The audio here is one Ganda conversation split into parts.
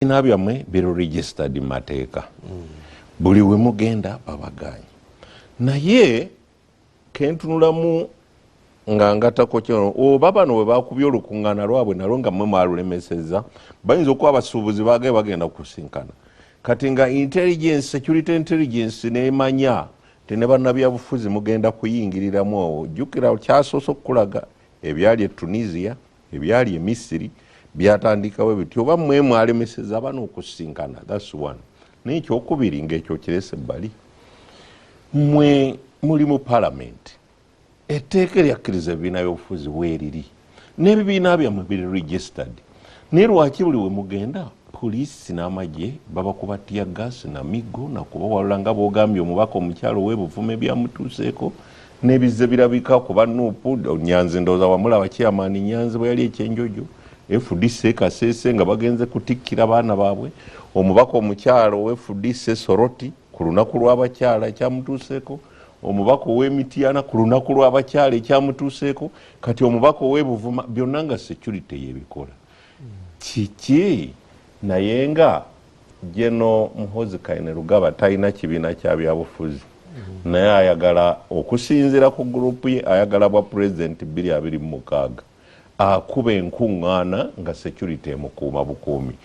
Inabyamwe biro registered mateeka. Buli we mugenda babaganya. Naye kentunulamu nga ngatako kyo babano we bakubye olukungana lwabwe nalonga mwe mwalulemeseza bayinza okuba abasuubuzi bagenda kusinkana. Kati nga security intelligence nemanya tene bannabyabufuzi mugenda kuyingiriramu awo jjukira kyasoose okulaga ebyali e Tunisia ebyali e Misiri byatandikawo bityo oba mmwe mwalemeseza bano okusinkana. That's one. N'ekyokubiri ng'ekyo kirese ebbali mmwe muli mu parliament etteeka eryakkiriza ebibiina by'obufuzi weeriri n'ebibiina byammwe biri registered naye lwaki buli we mugenda poliisi n'amagye babakuba ttiya gaasi na miggo nakubawalula nga boogambye omubaka omukyalo w'ebuvume byamutuuseeko n'ebizze birabika kuba Nuupu Nyanzi ndowooza wamulaba chairman Nyanzi bwe yali ekyenjojo FDC Kasese nga bagenze kutikkira baana baabwe omubaka omukyalo w'FDC Soroti ku lunaku lw'abakyala ekyamutuuseeko omubaka ow'Emityana ku lunaku lw'abakyala ekyamutuuseeko kati omubaka ow'Ebuvuma byonna nga security yebikola kiki naye nga Jeno Muhoozi Kainerugaba talina kibiina kya byabufuzi naye ayagala okusinziira ku gurupu ye ayagala bwa president 2026 akuba enkuŋŋaana nga security emukuuma bukuumi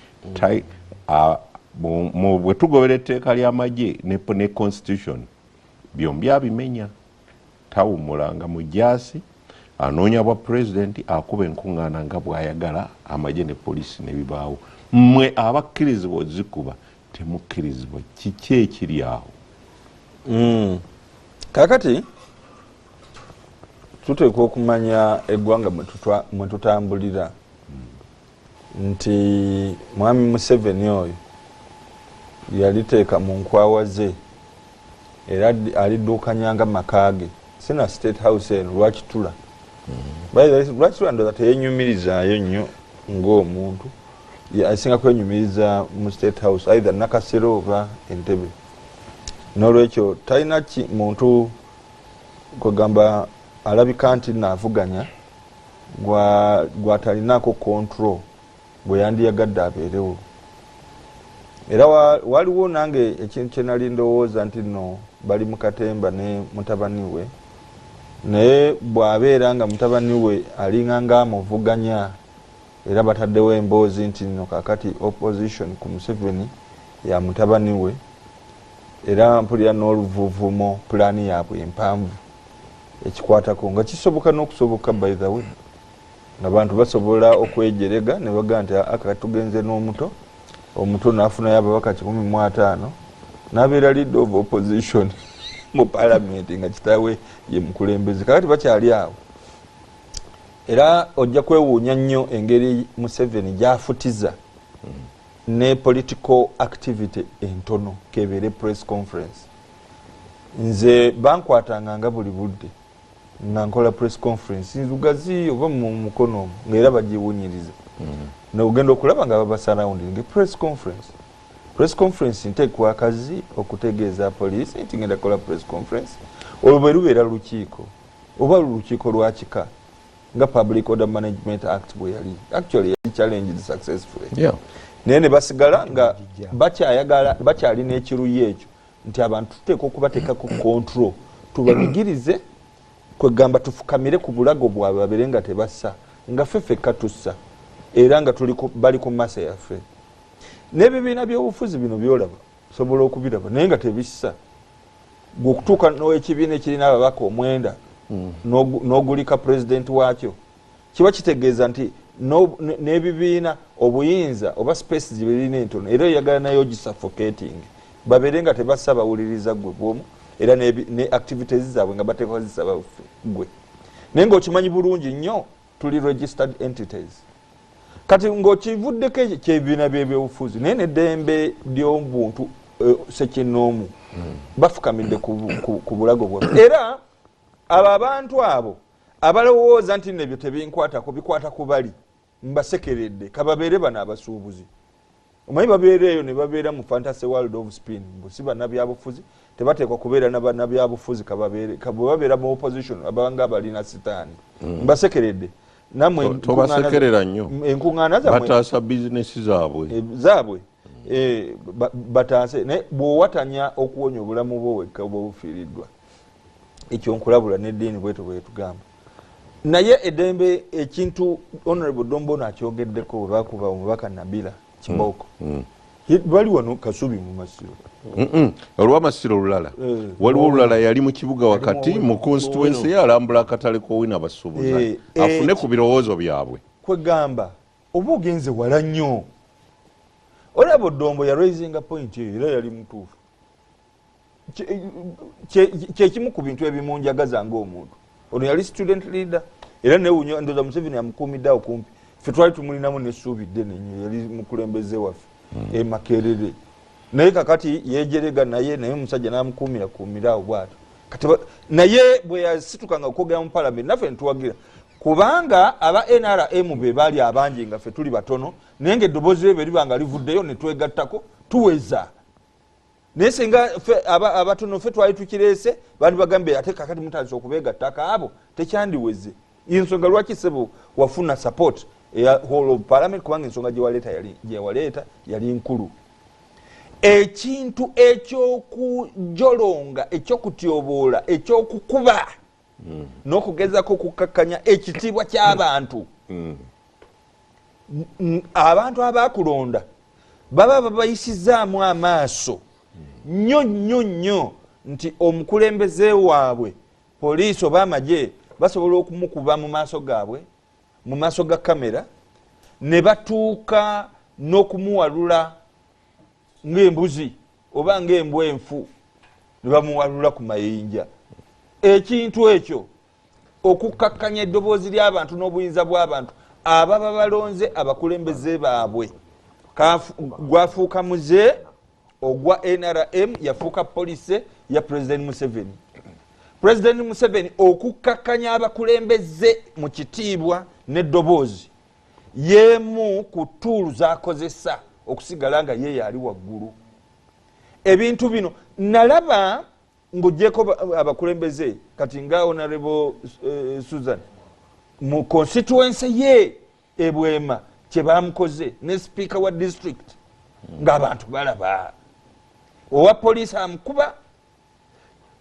bwe tugobera etteeka ly'amagye ne constitution byombi abimenya tawummulanga mu jaasi anoonya bwa president akuba enkuŋŋaana nga bw'ayagala amagye ne poliisi ne bibaawo mmwe abakkirizibwa ozikuba temukkirizibwa kiki ekiri awo. Kakati tuteekwa okumanya eggwanga mwe tutambulira nti mwami Museveni oyo yaliteeka mu nkwawa ze era alidduukanyanga makaage sina state house eno lwakitula lwakitula ndoza teyenyumirizaayo nnyo ng'omuntu asinga kwenyumiriza mu state house either Nakasero oba Entebbe n'olwekyo talina muntu kwegamba alabika nti naavuganya gwatalinaako control bwe yandiyagadde abeerewo era waliwo nange ekintu kye nali ndowooza nti no bali mu katemba ne mutabani we naye bw'abeera nga mutabani we alinga ng'amuvuganya era bataddewo emboozi nti no kakati opposition ku Museveni ya mutabani we era mpulira n'oluvuvumo pulaani yaabwe empanvu ekikwatako nga kisoboka n'okusoboka by the way n'abantu basobola okwejerega ne baga nti aka tugenze n'omuto omuto n'afunayo ababaka 15 n'abeera leader of opposition mu parliament nga kitaawe ye mukulembeze kakati bakyali awo era ojja kwewuunya nnyo engeri Museveni gy'afutiza ne political activity entono kebeere press conference nze bankwatanga nga buli budde nga nkola press conference nzugazi oba mu mukono ng'era bagiwunyiriza n'ogenda okulaba nga baba surrounding press conference nteekwa akazi okutegeeza poliisi nti ngenda kola press conference olwo bwe lubeera lukiiko oba lukiiko lwakika nga Public Order Management Act bwe yali actually yali challenged successfully naye ne basigala nga bakyalina ekiruyi ekyo nti abantu tuteeka okubateeka ku control tubanyigirize kwegamba tufukamire ku bulago bwabwe babeere nga tebassa nga ffeffe katussa era nga bali ku masa yaffe n'ebibiina by'obufuzi bino byolaba sobola okubiraba naye nga tebissa gwe okutuuka n'ekibiina ekirina ababaka 9 n'ogulika president waakyo kiba kitegeeza nti n'ebibiina obuyinza oba space zibirina entono era oyagala nayo gisuffocating babeere nga tebassa bawuliriza gwe bwomu era ne activities zaabwe nga bateekwa zisaba gwe naye ng'okimanyi bulungi nnyo tuli registered entities kati ng'okivuddeko ekyebibiina by'ebyobufuzi naye n'eddembe ly'obuntu sekinnoomu bafukamidde ku bulago bwabwe era abo abantu abo abalowooza nti nebyo tebinkwatako bikwata ku bali mbasekeredde kababeere bano abasuubuzi omanyi babeereeyo ne babeera mu fantasy world of spin si bannabyabufuzi tebateekwa kubeera n'abannabyabufuzi bwe babeera mu opposition abanga balina sitaani mbasekeredde namwe tobasekerera nnyo enkuŋŋaana zammwe bataasa bizinesi zaabwe bataase naye bw'owatanya okuwonya obulamu bwo wekka bwe bufiiriddwa ekyo nkulabula n'eddiini bwetyo bwetugamba naye eddembe ekintu honorable Dombono akyogeddeko bwe bakuba omubaka Nabila Kibooko bali wano Kasubi mu Masiro olw'amasiro olulala waliwo olulala yali mu kibuga wakati mu constituency ye alambula akatale k'owina basuubuza afune ku birowoozo byabwe kwegamba oba ogenze wala nnyo olaba Dombo ya raisinga point era yali mutuufu kyekimu ku bintu ebimunjagaza ng'omuntu ono yali student leader era newunya ndoza Museveni amukuumiddeawo kumpi ffe twali tumulinamu n'essuubi ddene nnyo yali mukulembeze waffe Makerere naye kakati yejerega naye musajja n'amukuumirakuumirawo bw'atyo kati naye bwe yasitukanga okwogera mu palamenti naffe netuwagira kubanga aba NRM be baali abangi nga ffe tuli batono naye ng'eddoboozi lye liba nga livuddeyo ne twegattako tuweza naye singa abatono ffe twali tukireese bandi bagambye ate kakati mutandise okubeegattako abo tekyandiweze ensonga lwaki ssebo wafuna support eya whole of parliament kubanga ensonga gye waleeta yali nkulu ekintu eky'okujolonga ekyokutyoboola ekyokukuba n'okugezako okukakkanya ekitiibwa ky'abantu abantu abakulonda baba babayisizaamu amaaso nnyo nti omukulembeze waabwe poliisi oba amagye basobola okumukuba mu maaso gaabwe mu maaso ga kamera ne batuuka n'okumuwalula ng'embuzi oba ng'embwa enfu ne bamuwalula ku mayinja ekintu ekyo okukakkanya eddoboozi ly'abantu n'obuyinza bw'abantu ababa balonze abakulembeze baabwe gwafuuka muze ogwa NRM yafuuka poliisi ya President Museveni. President Museveni okukakkanya abakulembeze mu kitiibwa n'eddoboozi yemu ku tuulu z'akozesa okusigala nga ye yali waggulu. Ebintu bino nalaba ng'oggyeko abakulembeze kati nga Honorable Susan mu constituency ye Ebwema kye bamukoze ne speaker wa district ng'abantu balaba owa poliisi amukuba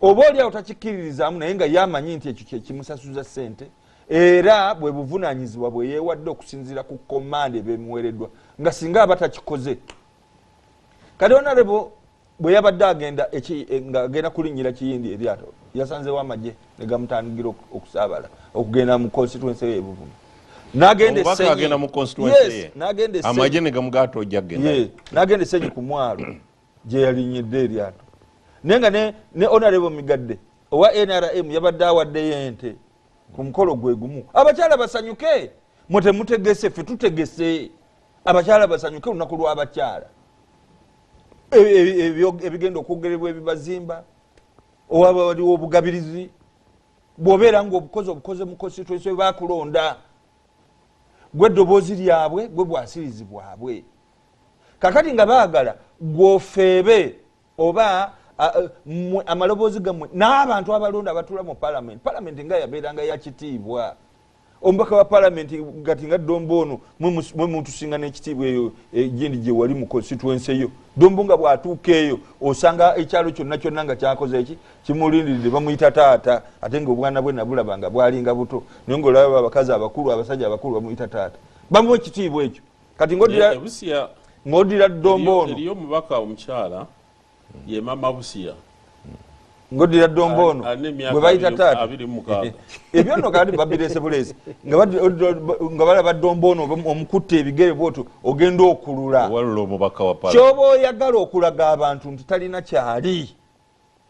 oba oli awo takikiririzaamu naye nga yamanyi nti ekyo kyekimusasuza ssente era bwe buvunaanyizibwa bwe yeewadde okusinziira ku komanda ebemuweereddwa nga singa aba takikoze kati Honorable bwe yabadde ng'agenda kulinnyira Kiyindi eryato yasanzeewo amagye ne gamutangira okusaabala okugenda mu constituency ye Buvuma n'agenda mu constituency ye amagye ne gamugaata ojja kgenda n'agenda Essenyi ku mwalo gye yalinyidde eryato naye nga ne Honorable Migadde owa NRM yabadde awaddeyo ente ku mukolo gwe gumu abakyala basanyuke mutemutegese ffe tutegese abakyala basanyuke olunaku lw'abakyala ebigenda okwogerebwa ebibazimba oba waliwo obugabirizi bw'obeera ng'obukoze mu constituency we bakulonda gwe eddoboozi lyabwe gwe bwasirizi bwabwe kakati nga baagala gw'ofeebe oba amaloboozi gammwe n'abantu abalonda abatula mu palamenti nga yabeeranga yakitiibwa omubaka wa palamenti gati nga Dombo ono mwe mutusinga n'ekitiibwa eyo gindi gye wali mu constituency eyo Dombo nga bw'atuuka eyo osanga ekyalo kyonna nga kyakoze eki kimulindiridde bamuyita taata ate ng'obwana bwe nabulaba nga bwalinga buto naye ng'olaba abakazi abakulu abasajja abakulu bamuyita taata bamuwa ekitiibwa ekyo kati ng'odira Dombo ono eriyo omubaka omukyala ye mama Busia ngodira Dombo ono bwe bayita taata ebyo nno kati babirese bulesi nga balaba Dombo ono omukutte ebigere bwotyo ogenda okulula ky'oba oyagala okulaga abantu nti talina kyali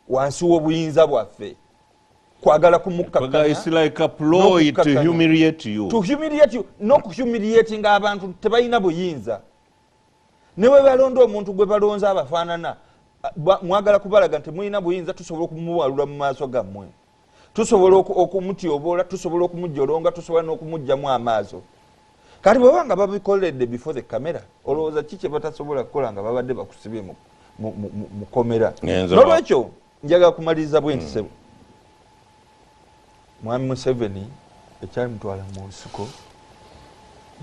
wansi w'obuyinza bwaffe kwagala kumukakkanya n'okuhumiliatinga abantu tebalina buyinza ne bwe balonda omuntu gwe balonza abafaanana mwagala kubalaga nti mulina buyinza tusobola okumuwalula mu maaso gammwe tusobola okumutyoboola tusobola okumujjolonga tusobola n'okumugjamu amaaso kati bwe nga babikoledde before the camera olowooza ki kye batasobola kukola nga babadde bakusibye mu komera n'olwekyo njagala kumaliriza bwe nti sebo mwami Museveni ekyali mutwala mu nsiko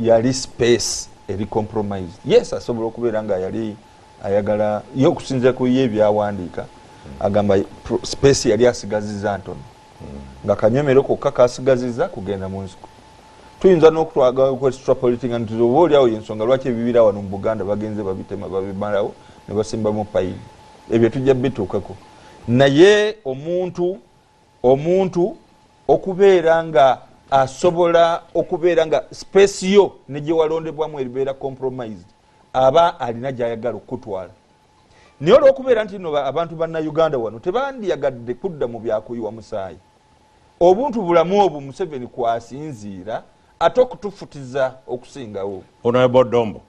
yali space eri compromised. Yes, asobola okubeera nga yali ayagala yo okusinza ku ye byawandiika agamba space yali asigaziza ntono nga kanyomero kokka kasigaziza kugenda mu nsiko. Tuyinza n'okutwaga ku extrapolating nti oba oli awo y'ensonga lwaki ebibira wano mu Buganda bagenze babitema babimalawo ne basimbamu payini. Ebyo tujja bituukako. Naye omuntu okubeera nga asobola okubeera nga space yo ne gye walondebwamu eribeera compromised aba alina gy'ayagala okutwala. Naye olw'okubeera nti nno abantu bannayuganda wano tebandiyagadde kudda mu byakuyiwa musaayi. Obuntu bulamu obwo Museveni kwasinziira ate okutufutiza okusingawo. Honorable Dombo,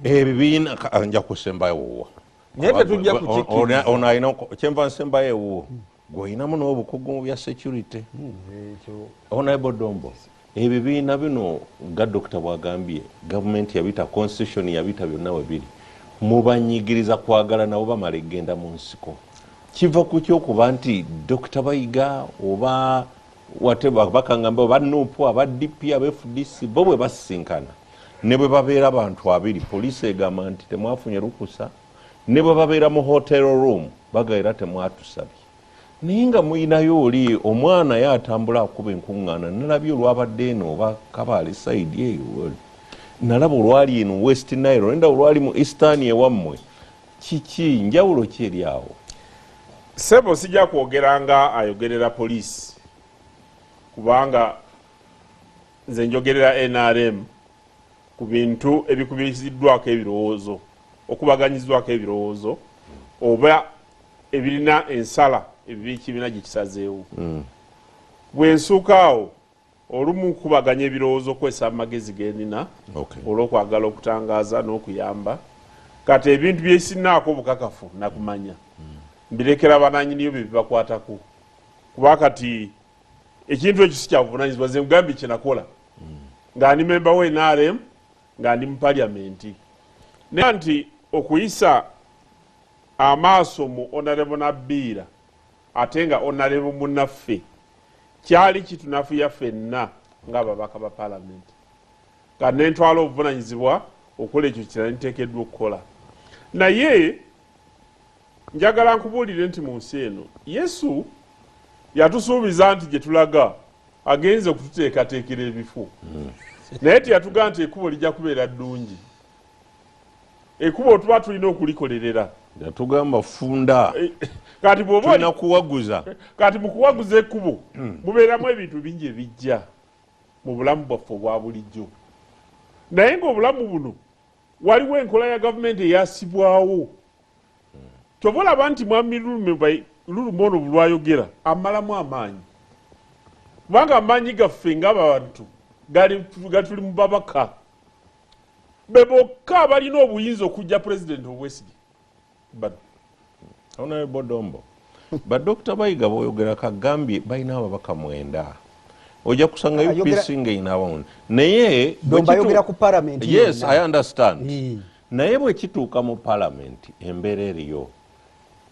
ebibiina nja kusembayo naye tetujja kukikkiriza. Ono alina kyenva nsembayo ewuwo gw'olinamu n'obukugu mu bya security. Honorable Dombo, ebibiina bino nga Dokita bw'agambye gavumenti yabita constitution yabita byonna we biri mubanyigiriza kwagala nabo bamala egenda mu nsiko. Kiva ku kyokuba nti Dokita Bayiga oba whatever bakangamba oba NUP aba DP aba FDC bo bwe basisinkana ne bwe babeera abantu abiri poliisi egamba nti temwafunye lukusa ne bwe babeera mu hotel room bagaera temwatusabye. Naye nga muyinayo oli omwana ye atambula akuba enkuŋŋaana nalabye olwabadde eno oba Kabaale side eyo nalaba olwali eno West Nile nenda olwali mu Eastern ewammwe kiki njawulo ki eri awo? Sebo sijja kwogera nga ayogerera poliisi kubanga nze njogerera NRM ku bintu ebikubiriziddwako ebirowoozo okubaganyizibwako ebirowoozo oba ebirina ensala ebibikibiina gye kisazeewo. Bwe nsuukaawo olumu kubaganya ebirowoozo kwesa amagezi genina olw'okwagala okutangaaza n'okuyamba kati ebintu byesinaako obukakafu nakumanya mbirekera bananyiniyo bye bibakwatako kuba kati ekintu ekyo si kyavunanyizibwa ze mugambye kyenakola nga ndi memba we NRM nga ndi mu paliamenti naye nti okuyisa amaaso mu Honorable Nabiira ate nga Honorable munnaffe kyali kitunafuya ffenna ng'ababaka ba paalamenti nga nentwala obuvunanyizibwa okukola ekyo kirala nteekeddwa okukola. Naye njagala nkubuulire nti mu nsi eno Yesu yatusuubiza nti gye tulaga agenze okututeekateekera ebifo naye teyatugamba nti ekkubo lijja kubeera ddungi. Ekkubo tuba tulina okulikolerera. Yatugamba funda kati tulina kuwaguza. Kati mu kuwaguza ekkubo mubeeramu ebintu bingi ebijja mu bulamu bwaffe obwa bulijjo. Naye ng'obulamu buno waliwo enkola ya gavumenti eyasibwawo. Kyova olaba nti mwami Lulume ono bulwayogera amalamu amaanyi kubanga amaanyi gaffe ng'abantu gatuli mu babaka be bokka balina obuyinza okujja President Obwesige. Honorable Dombo, Dr. Bayiga bw'oyogera kagambye balina ababaka 9 ojja kusanga UPC ng'eyinawo naye bayogera ku parliament. Yes, I understand. Naye bwe kituuka mu parliament embeera eriyo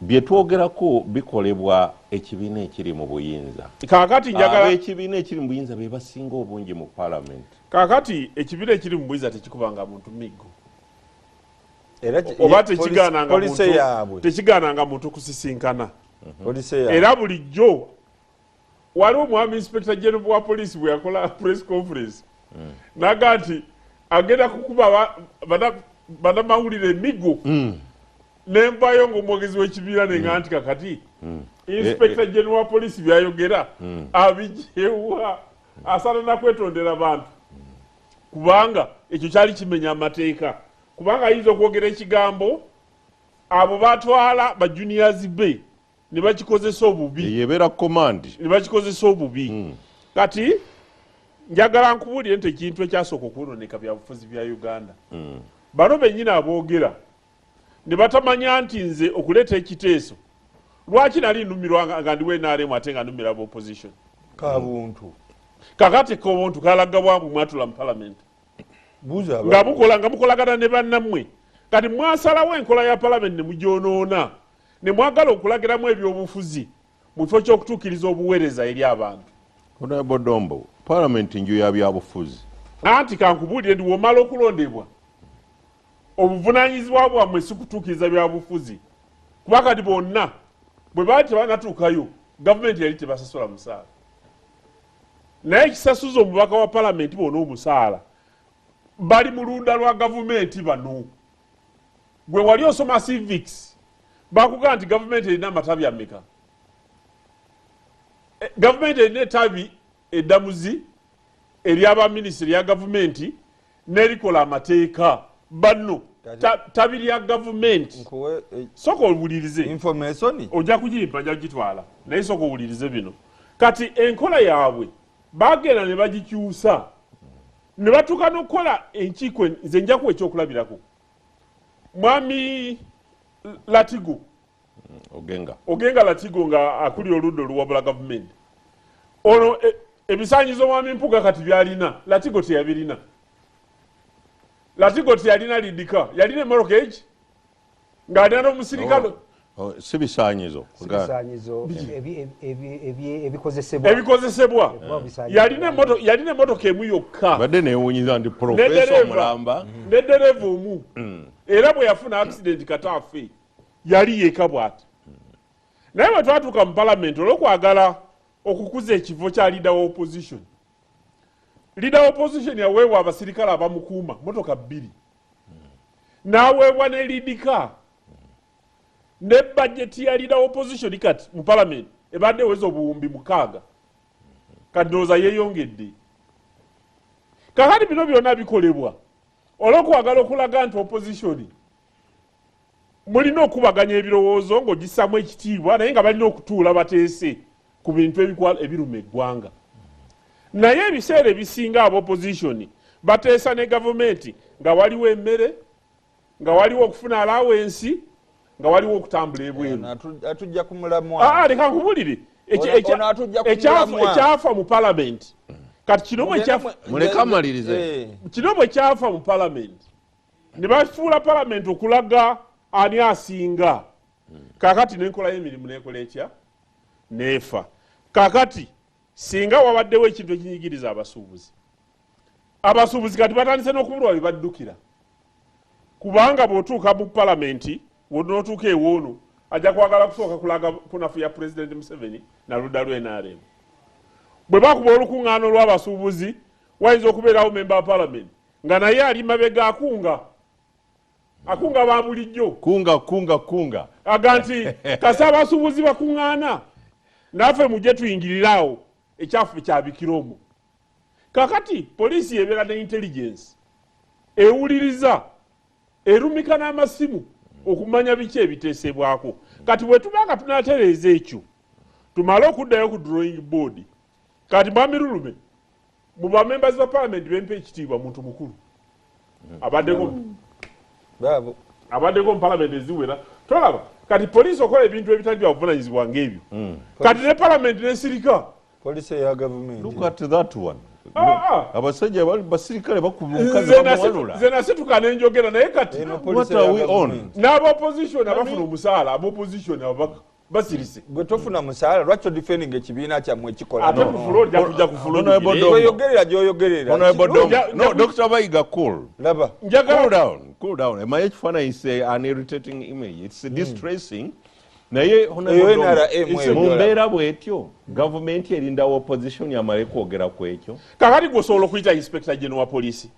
bye twogerako bikolebwa ekibiina ekiri mu buyinza. Kaakati njagala ekibiina ekiri mu buyinza be basinga obungi mu parliament. Kaakati ekibiina ekiri mu buyinza tekikubanga muntu miggo. Oba tekigaananga muntu kusisinkana. Era bulijjo waliwo omwami Inspector General wa poliisi bwe yakola press conference naga nti agenda kukuba bannamawulire emiggo nenvayo ng'omwogezi w'ekibiina nenga nti kakati Inspector General wa poliisi byayogera abijewa asala nakwetondera bantu kubanga ekyo kyali kimenya amateeka kubanga ayinza okwogera ekigambo abo batwala ba juniors be ne bakikozesa obubi yebeera command ne bakikozesa obubi kati njagala nkubuulire nti ekintu ekyasooka okwonooneka byabufuzi bya Uganda bano bennyini aboogera ne batamanya nti nze okuleeta ekiteeso lwaki nali nnumirwa nga ndiwe NRM ate nga nnumira ba opposition kabuntu kakati kobuntu kalaga bwangu mwatula mu parliament nga mukolagana ne bannammwe kati mwasalawo enkola ya parliament ne mugyonoona ne mwagala okulagiramu ebyobufuzi mu kifo ky'okutuukiriza obuweereza eri abantu. Honorable Dombo, parliament nju ya byabufuzi anti kankubulire ndi womala okulondebwa obuvunanyizibwa bwammwe si kutuukiriza byabufuzi kuba kati bonna bwe baali tebanatuukayo gavumenti yali tebasasola musaala naye ekisasuza omubaka wa palamenti bona omusaala bali mu lunda lwa gavumenti bano gwe wali osoma civics bakugamba nti gavumenti erina amatabi ameka gavumenti erina ettabi eddamuzi ery'abaminisitiri ya gavumenti n'erikola amateeka bano tabi lya gavumenti soka owulirize information ojja kugimpa nja kugitwala naye soka owulirize bino kati enkola yaabwe bagenda ne bagikyusa ne batuuka n'okukola enkiiko nze njakuwa ekyokulabirako mwami Latigo ogenga Latigo nga akuli oludda oluwabula gavumenti ono ebisaanyizo mwami Mpuga kati byalina Latigo teyabirina Latigo teyalina lidika yalina emorokeji ng'alina n'omusirikale si bisaanyizo ebikozesebwa yalina emmotoka emu yokka badde neewunyiza nti profesa omulamba n'eddereeva omu era bwe yafuna accident kataafe yali yeeka bw'ati naye bwe twatuuka mu palamenti olw'okwagala okukuza ekifo kya leader wa opposition yaweebwa abasirikale abamukuuma motoka 2 n'aweebwa ne lidika ne budget ya leader opposition kati mu parliament ebadde eweza obuwumbi 6 kati ndowooza yeeyongedde kakati bino byonna bikolebwa olw'okwagala okulaga nti opposition mulina okubaganya ebirowoozo ng'ogissamu ekitiibwa naye nga balina okutuula bateese ku bintu ebiruma eggwanga naye ebiseera ebisinga ab'opposition bateesa ne gavumenti nga waliwo emmere nga waliwo okufuna alawensi nga waliwo okutambula ebweru atujja kumulamwa leka nkubulire ekyafa mu palamenti kati kino bwe kyafa mu palamenti ne bafuula palamenti okulaga ani asinga kakati n'enkola y'emirimu n'ekola etya neefa kakati singa wabaddewo ekintu ekinyigiriza abasuubuzi kati batandise n'okubulwa bye baddukira kubanga bw'otuuka mu palamenti wonootuuka ewoono ajja kwagala kusooka kulaga kunafu ya President Museveni na ludda lwe NRM bwe bakuba olukuŋŋaano lw'abasuubuzi wayinza okubeerawo memba wa palamenti nga naye ali mabega akunga ba bulijjo kunga aga nti kasi abasuubuzi bakuŋŋaana naffe mujje tuyingiriraawo ekyafu kyabikira omwo kakati poliisi ebeera ne intelligence ewuliriza erumika n'amasimu okumanya biki ebiteesebwako kati bwe tubanga tunatereeza ekyo tumale okuddayo ku drawing board kati Lulume mu bamembers ba parliament bempa ekitiibwa muntu mukulu abaddeko mu parliament eziwera tolaba kati poliisi okola ebintu ebitali bya buvunanyizibwa ng'ebyo kati ne parliament n'esirika poliisi eya gavumenti look at that one abasajja basirikale bakuba omukazi bamuwalula nze nasituka nenjogera naye kati what are we on n'abopposition abafuna omusaala abopposition basirise gwe tofuna musaala lwaki odifending ekibiina kyammwe ekikola ate kufula ojja kujja kufuloyogerera gyoyogerera no Dr. Bayiga cool laba cool down emaye ekifaananyi is an irritating image it's distressing naye mu mbeera bwetyo gavumenti erinda opposition yamale kwogera ku ekyo kakati gwosobola okuyita inspector general wa poliisi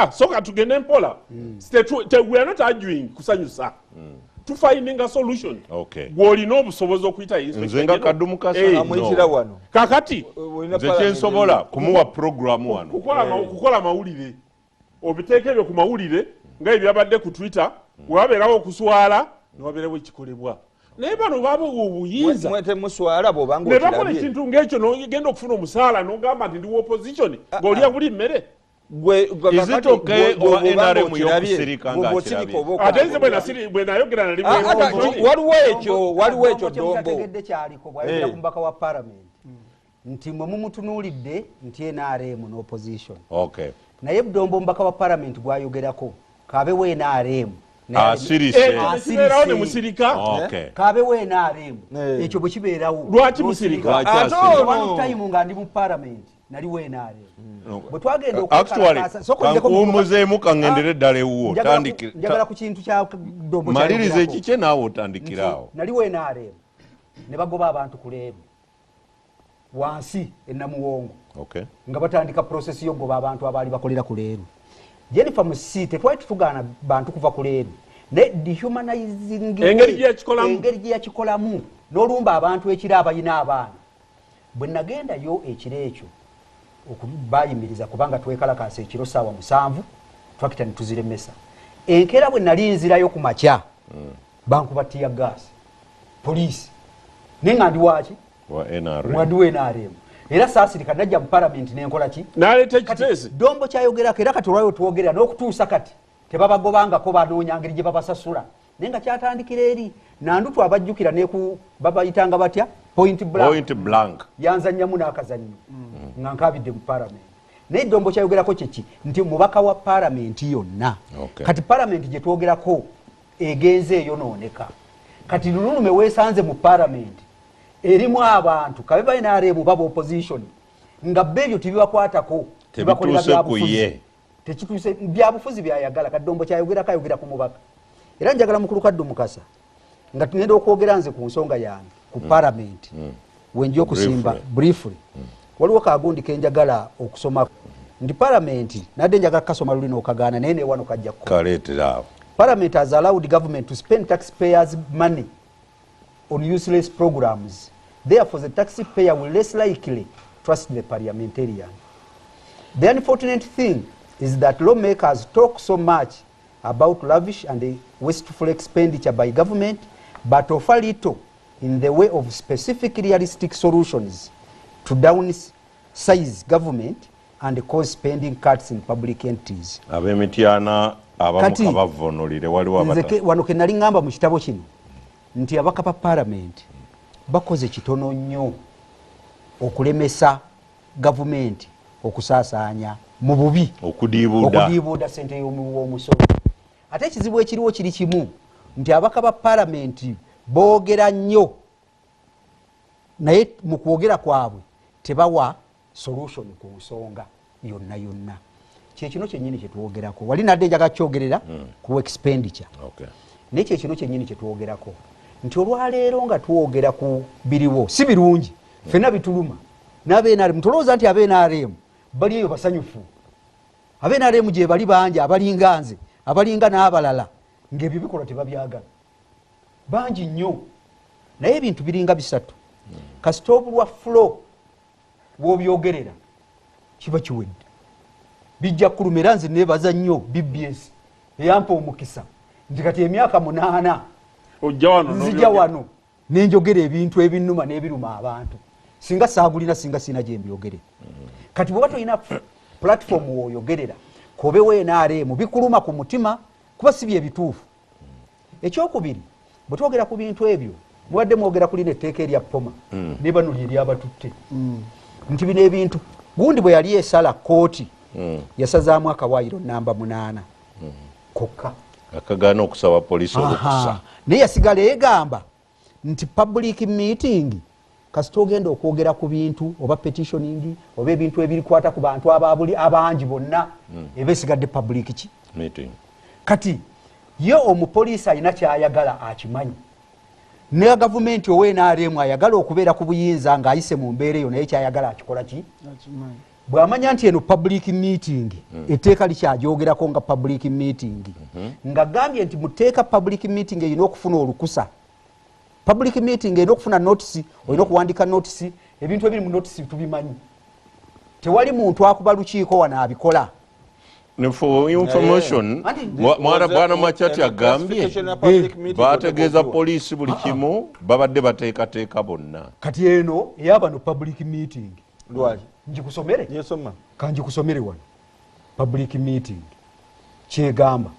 soka tugende mpola we are not arguing kusanyusa tufinding a solution gw'olina obusobozi okuyita nze nga kaddumu amuyitira wano kakati nze kyensobola kumuwa programu wano kukola mawulire obiteeka ebyo ku mawulire nga ebyabadde ku Twitter wewabeerawo okuswala newabeerawo ekikolebwa naye bano baba obuyinza ne bakola ekintu ng'ekyo nogenda okufuna omusaala n'ogamba nti ndiwo opposition ng'olya buli mmere is it okay oba NRM y'okusirika ate nze bwe nayogera nali waliwo ekyo dombo tegedde kyaliko bwayogera ku mbaka wa parliament nti mwe mumutunuulidde nti NRM n'opposition naye Dombo mbaka wa parliament gwayogerako kabewo NRM asiriserawo ne musirika kabewo NRM ekyo bwe kibeerawo lwaki musirika time nga ndi mu parliament naliwo NRM bwe twagenda okuumuzeemu kangendere ddala ewuwo njagala ku kintu kya Dombo maliriza ekikye naawe otandikiraawo naliwo NRM ne bagoba abantu ku leero wansi ennamuwongo nga batandika process y'ogoba abantu abaali bakolera ku leero Jennifer Musi tetwali tutugaana bantu kuva ku leero ne dehumanizing engeri gye yakikolamu n'olumba abantu ekiro abayina abaana bwe nagendayo ekiro ekyo okubayimiriza kubanga twekalakasa ekiro ssaawa 7 twakita ne tuziremesa enkeera bwe nali nzirayo ku makya bankuba tiya gas poliisi naye nga ndi waki wadiwo NRM era saasirika najja mu palamenti nenkola ki naleeta ekiteesi Dombo kyayogerako era kati olwayo twogera n'okutuusa kati tebabagobangako banoonya ngeri gye babasasula naye nga kyatandikira eri nandutu abajjukira neku babayitanga batya point blank yanzannyamu n'akazannyo nga nkabidde mu palamenti naye Dombo kyayogerako kyeki nti mubaka wa palamenti yonna kati palamenti gye twogerako egenze eyonooneka kati lulume weesanze mu palamenti erimu abantu kabe balina NRM baba opposition nga bebyo tibibakwatako tibakolera byabufuzi tekituuse byabufuzi byayagala kati Dombo kyayogera ku mubaka era njagala mukulu Kaddu Mukasa nga tugenda okwogera nze ku nsonga yange ku palamenti wenjyo okusimba briefly waliwo kagundi kenjagala okusoma ndi palamenti nadde njagala kasoma lulino okagaana naye newano kajja kaleetera Parliament has allowed government to spend taxpayers' money on useless programs. Therefore, the taxpayer will less likely trust the parliamentarian. The unfortunate thing is that lawmakers talk so much about lavish and wasteful expenditure by government, but offer little in the way of specific realistic solutions to downsize government and cause spending cuts in public entities. Wano ke nali ngamba mu kitabo kino nti abaka pa parliament bakoze kitono nnyo okulemesa government okusaasaanya mu bubi okudiibuuda sente y'omusolo ate ekizibu ekiriwo kiri kimu nti abaka ba parliament boogera nnyo naye mu kwogera kwabwe tebawa solution ku nsonga yonna kyekino kyennyini kyetwogerako wali nadde njaga kyogerera ku expenditure naye kyekino kyennyini kyetwogerako nti olwaleero nga twogera ku biriwo si birungi ffenna bituluma n'abenaremu tolowooza nti abenaremu bali eyo basanyufu abenaremu gye bali bangi abalinga nze abalinga n'abalala ng'ebyo bikolwa tebabyagala bangi nnyo naye ebintu biringa bisatu kasita obulwa flow w'obyogerera kiba kiwedde bijja kulumira nze nebaza nnyo BBS eyampa omukisa nti kati emyaka 8 nzija wano nenjogera ebintu ebinnuma n'ebiruma abantu singa saagulina singa sina gye mbyogere kati bwe batolina platform w'oyogerera kobe NRM bikuluma ku mutima kuba si bye bituufu ekyokubiri bwe twogera ku bintu ebyo mubadde mwogera ku lino etteeka erya Poma ne bano lye lyabatutte nti bino ebintu gundi bwe yali esala kooti yasazaamu akawaayiro namba 8 kokka akagaana okusaba poliisi olukusa naye yasigala egamba nti public meeting kasita ogenda okwogera ku bintu oba petitioning oba ebintu ebirikwata ku bantu ababuli abangi bonna eba esigadde public meeting kati ye omupoliisi alina kyayagala akimanyi ne gavumenti NRM ayagala okubeera ku buyinza ng'ayise mu mbeera eyo naye kyayagala akikola ki bw'amanya nti eno public meeting etteeka likyagyogerako nga public meeting nga gambye nti muteeka public meeting erina okufuna olukusa public meeting erina okufuna notice olina okuwandika notice ebintu ebiri mu notice tubimanyi tewali muntu akuba lukiiko wano abikola for information bwana Machati agambye bategeeza poliisi buli kimu babadde bateekateeka bonna kati eno eyabano public meeting lwaki njikusomere yesoma kanjikusomere wano public meeting kyegamba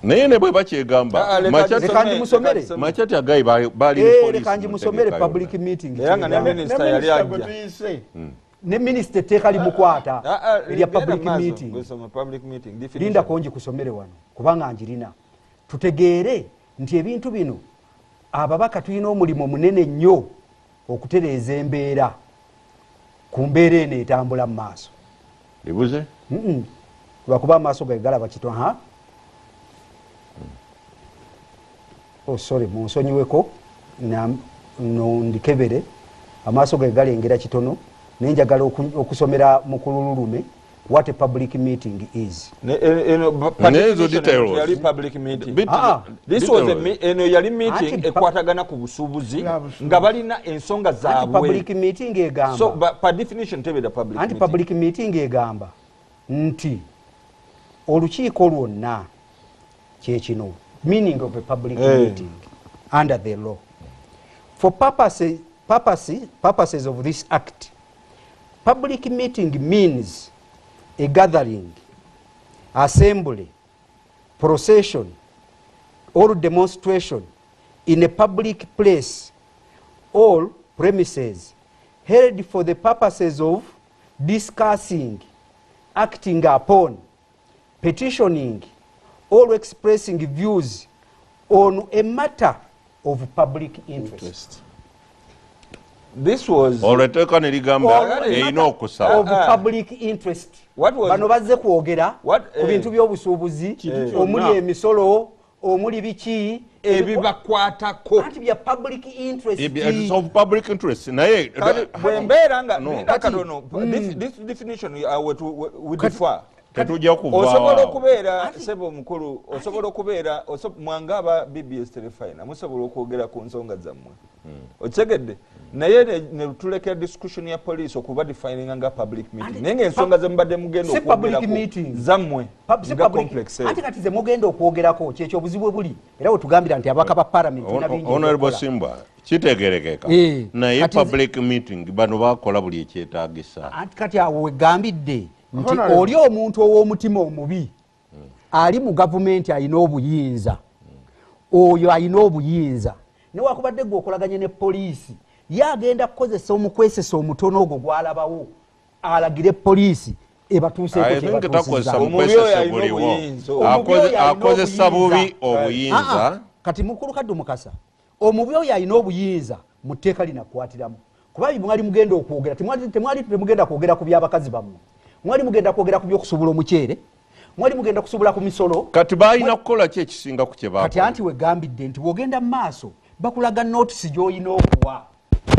naye ne bwe bakyegamba Machati agayi bali poliisi kanjimusomere public meeting era nga ne minister yali ajja ne minister etteeka limukwata erya public meeting linda konji kusomere wano kubanga njirina tutegeere nti ebintu bino ababaka tulina omulimu munene nnyo okutereeza embeera ku mbeera eno etambula mu maaso ebuze lwakuba amaaso gagalaba kitwa sorry munsonyiweko ndikebere amaaso ge galengera kitono nenjagala okusomera mu kululume what a public meeting is. This was yali meeting ekwatagana ku busuubuzi nga balina ensonga zaabwe. Public meeting egamba. So by definition tebeda public meeting. Public meeting egamba nti olukiiko lwonna kyekino meaning of a public meeting under the law for purposes of this act. Public meeting means a gathering, assembly, procession, or demonstration in a public place or premises held for the purposes of discussing, acting upon, petitioning, or expressing views on a matter of public interest. This was olweteka neligamba eino okusaba of public interest. Bano bazze kwogera ku bintu by'obusuubuzi omuli emisolo omuli biki ebibakwatako anti bya public interest. It's of public interest naye bwembeera nga katono this definition we differ. Osobola okubeera sebo mukulu osobola okubeera mwanga aba BBS Telefine musobola okwogera ku nsonga zammwe otegedde naye ne tulekera discussion ya police okuba defining nga public meeting naye ensonga zembadde mugenda okwogera zammwe nga complex ati kati ze mugenda okwogerako kyekyo obuzibu buli era wetugambira nti abaka ba parliament Honorable Simba kitegerekeka naye public meeting bano bakola buli ekyetaagisa ati kati awo wegambidde nti oli omuntu ow'omutima omubi ali mu gavumenti alina obuyinza oyo alina obuyinza newakubadde gwe okolaganye ne poliisi yagenda kukozesa omukwesesa omutono ogwo gwalabawo alagire poliisi akozesa bubi obuyinza kati mukulu kadde mukasa omubi oyo alina obuyinza mu tteeka linakwatiramu kuba mwali mugenda okwogera temugenda kwogera ku byabakazi bammwe mwali mugenda kwogera ku byokusubula omuceere mwali mugenda kusubula ku misolo kati balina kukola ki ekisinga ku kye bakola kati anti wegambidde nti bwogenda mu maaso bakulaga notisi gy'olina okuwa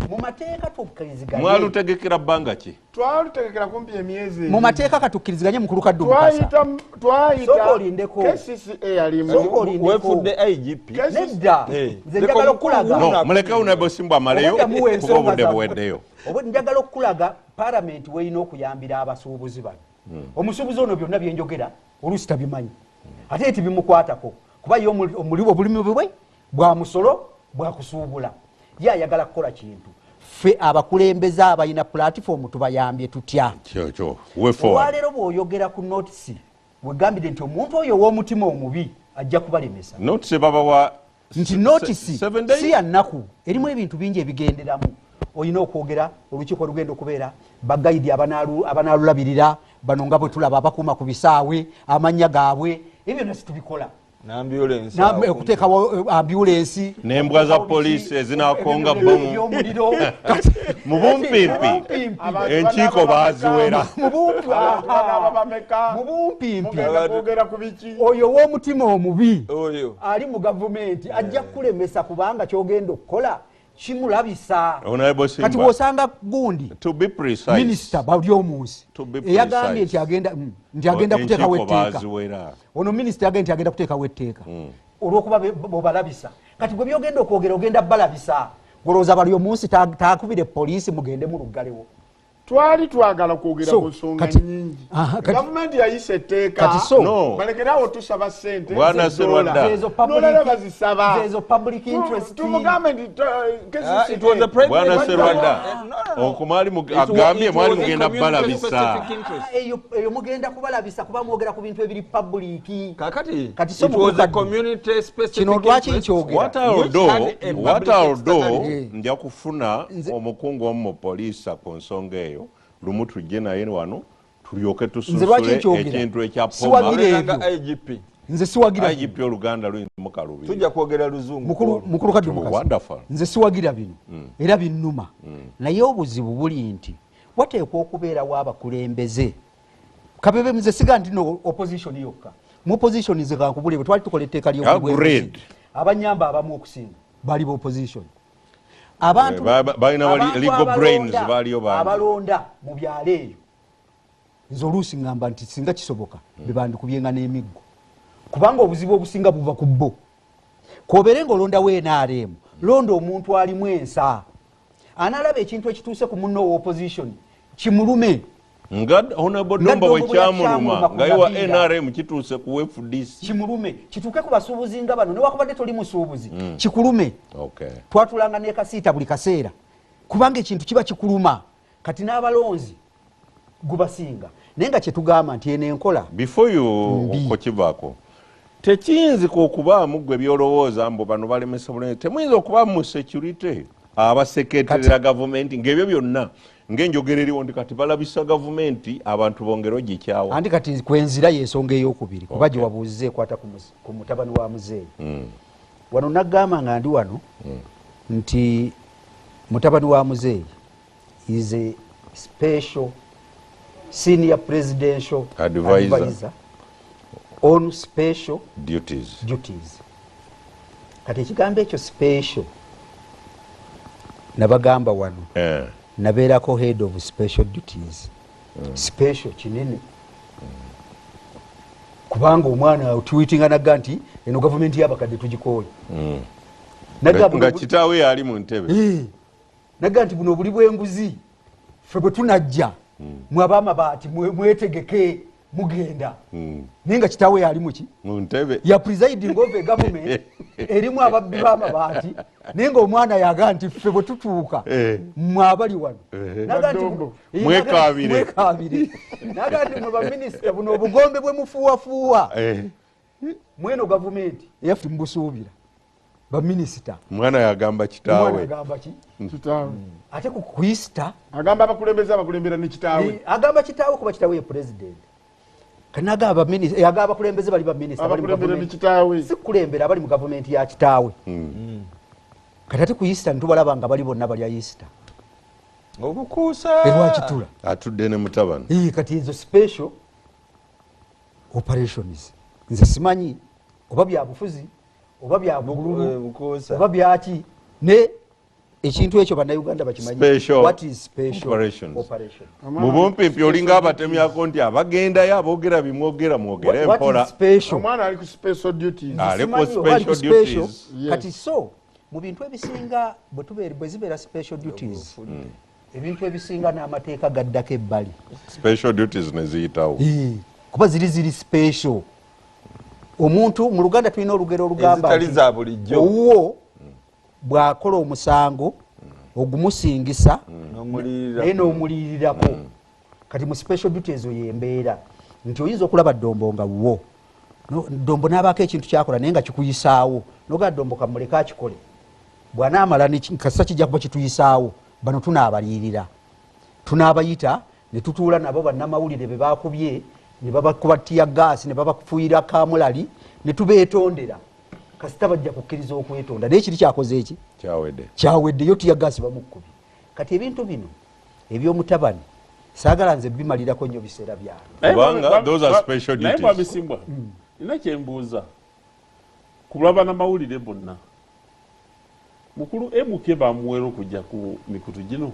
mu mateeka tukkiriziganye mwalutegekera bbanga ki twalutegekera kumpi emyezi mu mateeka katukkiriziganye mukulu kaddu mukasa twayita olindeko KCCA yalimu wefudde IGP nedda nze njagala okulaga muleke Honorable Simba amaleyo kuba obudde buweddeyo njagala okulaga parliament weyina okuyambira abasuubuzi bano omusuubuzi ono byonna byenjogera oluusi tabimanyi ate tibimukwatako kuba ye omuliwo bulimi bwe bwa musolo bwa kusuubula ye ayagala kukola kintu ffe abakulembeze abalina platform tubayambye tutya olwaleero bw'oyogera ku notisi wegambidde nti omuntu oyo ow'omutima omubi ajja kubalemesa notisi babawa nti notisi si ya nnaku erimu ebintu bingi ebigenderamu olina okwogera olukiiko olugenda okubeera bagayidi abanaalulabirira bano nga bwe tulaba abakuuma ku bisaawe amannya gaabwe ebyo byonna situbikola okuteekawo ambulensi n'embwa za poliisi ezinakonga bomu mu bumpimpi enkiiko baziwera mu bumpimpi oyo ow'omutima omubi ali mu gavumenti ajja kukulemesa kubanga kyogenda okukola kimulabisa kati wosanga gundi minisita bali omunsi eyagambye nti agenda kuteekawo etteeka ono minisita yagambye nti agenda kuteekawo etteeka olwokuba bobalabisa kati gwe byogenda okwogera ogenda balabisa golowooza bali omunsi taakubire poliisi mugende muluggalewo twali twagala kwogera ku nsonga nyingi gavumenti yayisa etteeka balekerawo tusaba ssente nolala bazisaba tumugambe nti bwana Serwanda okumali agambye mwali mugenda balabisa eyo mugenda kubalabisa kuba mwogera ku bintu ebiri publiki kati so kino lwaki nkyogera what I'll do nja kufuna omukungu omu poliisi ku nsonga eyo lumu tujje naye wano tulyoke tususule ekintu ekyapoa IGP nze siwagira IGP oluganda luyinza mukalubi tujja kwogera luzungu mukulu kaddu mukasa nze siwagira bino era binnuma naye obuzibu buli nti wateekwa okubeerawo abakulembeze Kabebe mze siga nti no opposition yokka mu opposition zikankubule twali tukola etteeka ly'obulungi abanyamba abamu okusinga bali bo opposition abantu balina legal brains baliyo bantu abalonda mu byalo eyo nzoluusi ngamba nti singa kisoboka bebandikubyenga n'emiggo kubanga obuzibu obusinga buva ku bo kobeere ng'olondawo NRM londa omuntu alimu ensa analaba ekintu ekituuse ku munno wa opposition kimulume nga honorable Domba we kyamuluma nga yewa NRM kituuse ku FDC kimulume kituuke ku basuubuzi nga bano newakubadde toli musuubuzi kikulume twatulanga nekasiita buli kaseera kubanga ekintu kiba kikuluma kati n'abalonzi gubasinga naye nga kyetugamba nti eno enkola before you okokivaako tekiyinzika okubaamu gwe byolowooza mbu bano balemesa bulungi temuyinza okubaamu mu security abaseketerera gavumenti ng'ebyo byonna ng'enjogera eriwo ndi kati balabisa gavumenti abantu bongera ogikyawa andi kati kwenzira y'ensonga ey'okubiri kuba gye wabuuziza ekwata ku mutabani wa muzeeyi wano naggamba nga ndi wano nti mutabani wa muzeeyi is a special senior presidential advisor on special duties. Kati ekigambo ekyo special nabagamba wano nabeerako head of special duties special kinene kubanga omwana otwitinga nagga nti eno gavumenti y'abakadde tugikooye nga kitaawe yali mu ntebe nagga nti buno obuli bw'enguzi ffe bwe tunajja mwabamabaati mwetegeke mugenda naye nga kitaawe yali muki mu ntebe ya presiding over government erimu ababbi b'amabaati naye nga omwana yaga nti ffe bwe tutuuka mwabali wano mwekaabire naga nti mwe baminisita buno obugombe bwe mufuuwafuuwa mweno gavumenti eyaffe mubusuubira baminisita mwana yagamba kitaawe agamba ki kitaawe ate ku Easter agamba abakulembeze abakulembera ne kitaawe agamba kitaawe kuba kitaawe ye president kanaga abaminisita yagamba abakulembeze bali baminisita bali abakulembera ne kitaawe si kulembera abali mu gavumenti ya kitaawe kati ate ku Easter ntubalaba nga bali bonna bali ya Easter obukuusa erwakitula atudde ne mutabani kati ezo special operations nze simanyi oba bya bufuzi oba bya bugululu oba byaki ne ekintu ekyo bannayuganda bakimanyi what is special operation mu bumpimpi olinga abatemyako nti abagendayo aboogera bimwogera mwogere empola omwana ali ku special duties kati so mu bintu ebisinga bwe zibeera special duties ebintu ebisinga n'amateeka gaddako ebbali special duties ne ziyitawo kuba ziri special omuntu mu Luganda tulina olugero olugamba owuwo bw'akola omusango ogumusingisa naye n'omuliirirako kati mu special duties ezo yembeera nti oyinza okulaba Ddombo nga wuwo Ddombo n'abaako ekintu kyakola naye nga kikuyisaawo nogaa Ddombo kamuleka akikole bw'anaamala kasita kijja kuba kituyisaawo bano tunaabalirira tunaabayita ne tutuula nabo bannamawulire be baakubye ne babakuba ttiya gaasi ne babafuuyira kamulali ne tubeetondera kasita bajja kukkiriza okwetonda naye kiri kyakoze eki kyaweddeyo ttiya gaasi bamukkubye kati ebintu bino eby'omutabani saagala nze bimalirako nnyo biseera byanaye babisimbwa nina kyembuuza kulaba n'amawulire bonna mukulu MK bamuwera okujja ku mikutu gino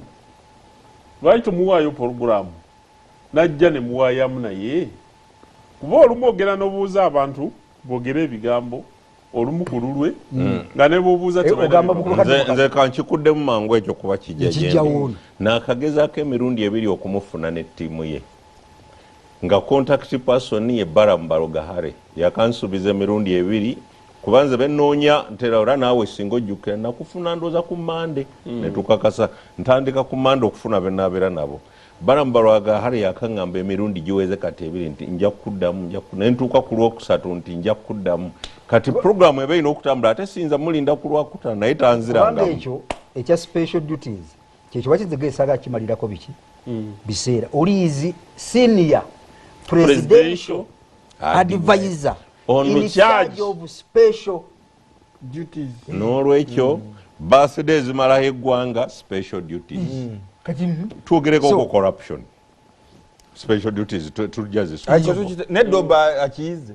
lwaki tumuwaayo porogulamu najja ne muwaayamu naye kuba olumu ogera n'obuuza abantu boogere ebigambo olumu ku lulwe nga ne b'obuuza nze kankikuddemu mangu ekyo kuba kijja gyembi n'akagezaako emirundi ebiri okumufuna ne ttiimu ye nga contact person ye Barambalo Gahare yakansuubiza emirundi ebiri kuba nze bennoonya ntera ora naawe singa ojjukira nakufuna ndooza ku Mande ne tukakasa ntandika ku Mande okufuna benaabeera nabo Barambalo Gahare yakaŋŋamba emirundi giweze kati ebiri nti nja kuddamu ne ntuuka ku Lwokusatu nti nja kuddamu kati programu eba erina okutambula ate siyinza mulinda ku Lwakutaano naye tanzirangamu ekyo ekya special duties kyekyo bakizegeesaga kimalirako biki biseera oliizi senior presidential advisor in charge of special duties n'olwekyo birthday zimalaho eggwanga special duties kati twogereko So- ko corruption special duties tujazi neddoba akiyize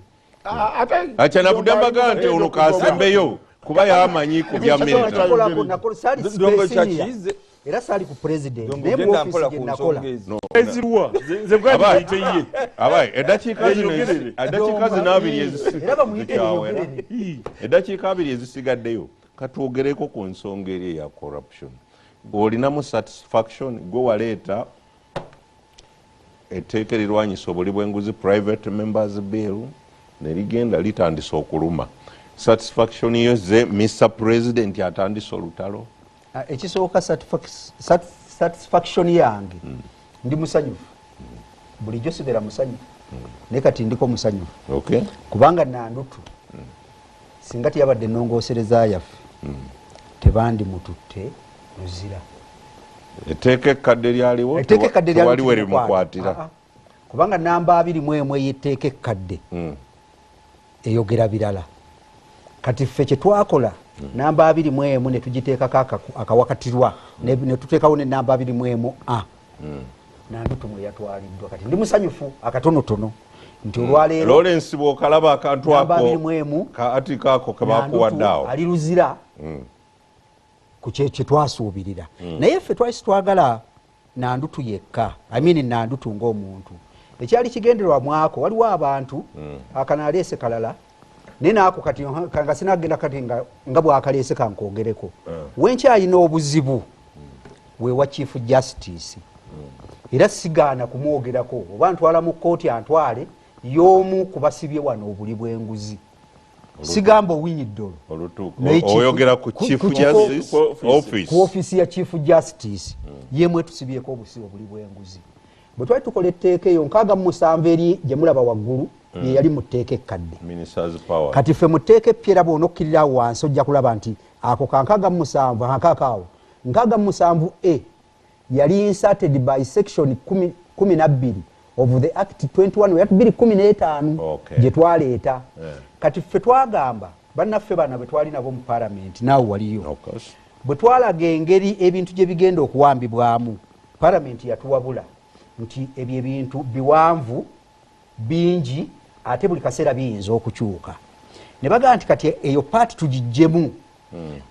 achana budambaga nti ono kasembeyo kuba yamanyi ku bya military Dongo kyakiyize era sali ku president Dongo naye mu genda office mpola gye ku nakola nsonga ezo ezirwa nze bwayite ye abaye eddakiika abiri era bamuyite yogerere eddakiika abiri ezisigaddeyo katwogereko ku nsonga eri eya corruption olinamu satisfaction gwe waleeta etteeka erirwanyisa obuli bw'enguzi private members bill nerigenda litandisa okuluma satisfaction yo ze Mr. President atandisa olutalo ekisooka satisfaction yange ndi musanyufu bulijjo sigera musanyufu naye kati ndiko musanyufu okay kubanga nandutu singa teyabadde ennongoosereza yaffe tebandi mututte luzira etteeka ekkadde lyaliwo tewali we limukwatira kubanga namba 21 ey'etteeka ekkadde eyogera birala kati ffe kye twakola namba 21 ne tugiteekako akawakatirwa ne tuteekawo ne namba 21 nandutu mwe yatwaliddwa kati ndi musanyufu akatonotono nti olwaleero Lawrence bw'okalaba akantu namba ako 21 kaatiko ako kebakuwaddaawo ali luzira ku kye twasuubirira naye ffe twali sitwagala nandutu yekka nandutu ng'omuntu ekyali kigenderwa mwako waliwo abantu akanaleese kalala naye naako kati nga sinagenda kati nga bwakaleese kankogereko wenkyalina obuzibu wewa chief justice era sigaana kumwogerako oba ntwala mu kkooti antwale y'omu kubasibye wano obuli bw'enguzi sigamba owinyiddolo oyogera ku chief justice office ku office ya chief justice yemwe tusibyeko obusi obuli bw'enguzi bwe twali tukola etteeka eyo 67 eri gye mulaba waggulu ye yali mu tteeka ekkadde kati ffe mu tteeka eppyera bw'onokkirira wansi ojja kulaba nti ako ka 67 akakaawo 67 yali inserted by section 12 of the act 21 yat 215 gye twaleeta kati ffe twagamba bannaffe bana bwe twali nabo mu parliament naawe waliyo bwe twalaga engeri ebintu gye bigenda okuwambibwamu parliament yatuwabula nti ebyo ebintu biwanvu bingi ate buli kaseera biyinza okukyuka ne bagamba nti kati eyo paati tugijjemu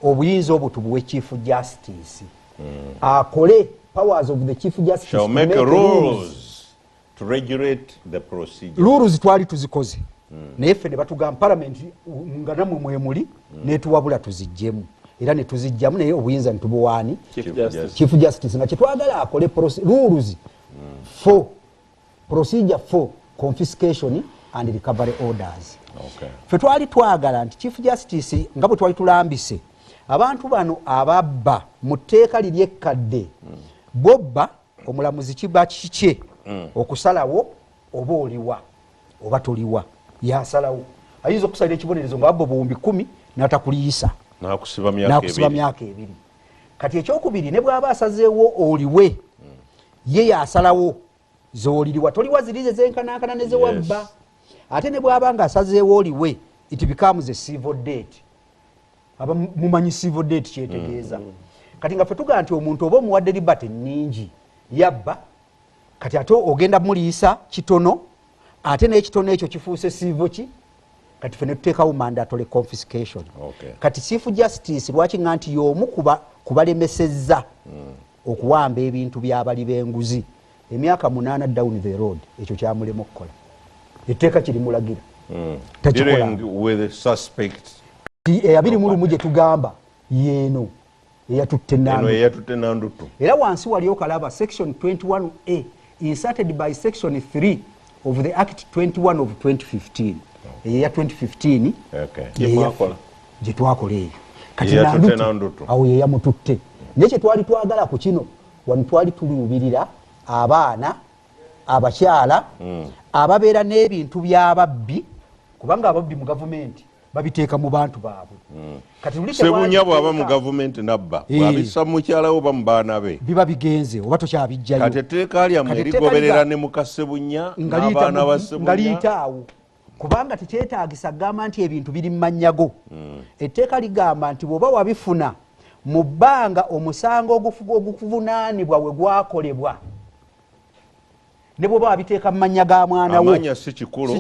obuyinza obwo tubuwe chief justice akole powers of the chief justice shall make rules to regulate the procedure rules twali tuzikoze naye ffe ne batugamba parliament nga namwe mwemuli netuwabula tuzijjemu era ne tuzijjamu naye obuyinza nitubuwaani chief justice nga kyetwagala akole rules for procedure for confiscation and recovery orders ffe twali twagala nti chief justice nga bwe twali tulambise abantu bano ababba mu tteeka liri ekkadde bobba omulamuzi kiba kikye okusalawo oba oliwa oba toliwa yasalawo ayinza okusalira ekibonerezo nga babba obuwumbi 10 n'atakuliisa nakusiba myaka ebiri kati ekyokubiri ne bw'aba asazeewo oliwe ye yasalawo zooliriwa toliwa zirize zenkanankana ne zewabba ate ne bw'aba nga asazeewo oliwe it becomes a civil debt aba mumanyi civil debt kyetegeeza kati nga ffe tugaa nti omuntu oba omuwadde libate nnyingi yabba kati ate ogenda muliisa kitono ate n'ekitono ekyo kifuuse civil ki kati ffe ne tuteekawo mandatory confiscation kati chief justice lwaki nga nti y'omu kubalemesezza okuwamba ebintu by'abali b'enguzi emyaka 8 down the road ekyo kyamulema okukola etteeka kirimulagira abiri mu lumu gye tugamba yeeno eyatutte nandutu era wansi wali okalaba section 21A inserted by section 3 of the act 21 of 2015 eya 2015 gye twakola eyo kati nandutu awo yeyamututte naye kye twali twagala ku kino wano twali tuliwubirira abaana abakyala ababeera n'ebintu by'ababbi kubanga ababbi mu gavumenti babiteeka mu bantu baabwe kati sebunya bw'aba mu gavumenti nabba bw'abissa mukyala oba mu baana be biba bigenze oba tokyabijjayo kati etteeka lyammwe ligoberera ne muka sebunya n'abaana ba sebunya nga liyitaawo kubanga tekyetaagisa kugamba nti ebintu biri mu mannyago etteeka ligamba nti bw'oba wabifuna mu bbanga omusango ogukuvunaanibwa we gwakolebwa ne bwoba wabiteeka mu mannya ga mwana wo amanya si kikulu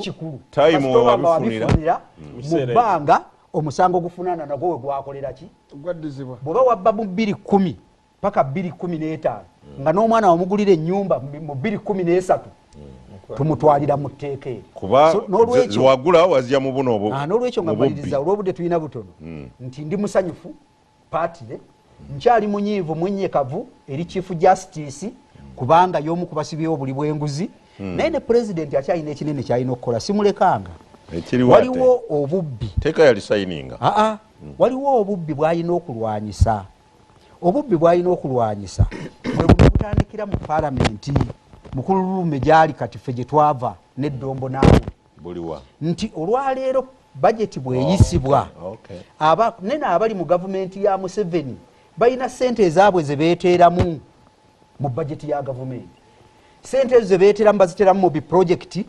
time wabifunira mu bbanga omusango ogufunaana nagwo we gwakolera ki gwaddizibwa bwoba wabba mu 2010 paka 2015 nga n'omwana wamugulira ennyumba mu 2013 tumutwalira mu tteeka eryo kuba wagula wazija mu buno n'olwekyo nga mbaliriza olw'obudde tulina butono nti ndi musanyufu paatire nkyali munyiivu mwenyekavu eri chief justice kubanga y'omu kubasibyewo buli bw'enguzi naye ne pulezidenti akyalina ekinene kyalina okukola simulekanga waliwo obubbi teeka yali sayininga waliwo obubbi bw'alina okulwanyisa obubbi bw'alina okulwanyisa bwe butandikira mu paalamenti mukululume gyali kati ffe gye twava n'eddombo naawe buliwa nti olwaleero bajeti bweyisibwa nene abali mu gavumenti ya Museveni balina ssente ezaabwe ze beeteeramu mu bajeti ya gavumenti ssente ezo ze beeteeramu baziteeramu mu biprojekiti